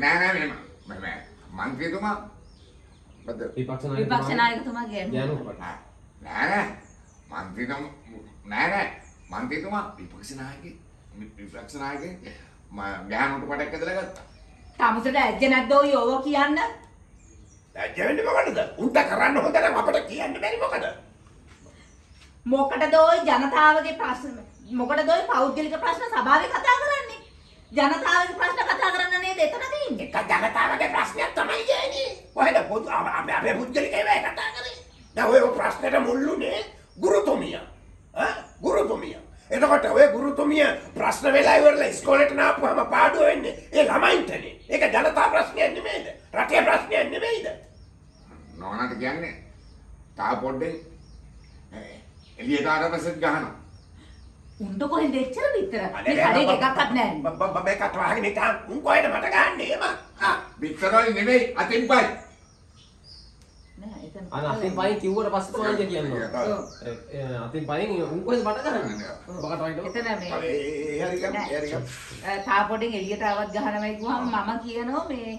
නෑ මේ මන්ත්‍රීතුමා විපක්ෂ නායකතුමා කියන්නේ නෑ මන්ත්‍රීතුමා විපක්ෂ නායකයෙක් ගෑනුන්ට පටක් ඇදලා ගත්තා. තමුසට ඇජ්ජ නැද්ද ඔය ඕව කියන්න? ඇජ්ජ වෙන්නේ මොකටද? උන්ට කරන්න හොඳ නම් අපිට කියන්න බැරි මොකද? මොකටද ඔය ජනතාවගේ ප්‍රශ්න මොකටද ඔය පෞද්ගලික ප්‍රශ්න සභාවේ කතා කරන්නේ? ජනතාවගේ ප්‍රශ්න කතා කරන්න නේද එතන තියෙන්නේ? ඒක ජනතාවගේ ප්‍රශ්නයක් තමයි කියන්නේ. කොහෙද පොදු අපේ පුද්ගලික ඒවා කතා කරන්නේ? දැන් ඔය ප්‍රශ්නෙට මුල්ුනේ ගුරුතුමිය. ගුරුතුමිය. එතකොට ඔය ගුරුතුමිය ප්‍රශ්න වෙලා ඉවරලා ඉස්කෝලේට නාපුවාම පාඩුව වෙන්නේ ඒ ළමයින්ටනේ. ඒක ජනතා ප්‍රශ්නයක් නෙමෙයිද? රටේ ප්‍රශ්නයක් නෙමෙයිද? නෝනාට කියන්නේ තා පොඩ්ඩෙන් එළියට ආරමසෙත් ගහනවා. උන්ට කොහෙන්ද එච්චර විතර? මේ කඩේ එකක්වත් නැහැ. බබේකට වහගෙන ඉතින් උන් කොහෙද මට ගහන්නේ එම? විතරයි නෙමෙයි අතින් පයි. නෑ එතන. අතින් පයින් කිව්වට පස්සේ තමයි කියන්නේ. අතින් පයින් උන් කොහෙද මට ගහන්නේ? බකට වයින්ද? එතන මේ ඒ හරි ගම තා පොඩෙන් එළියට ආවත් ගහනවයි කිව්වම මම කියනවා මේ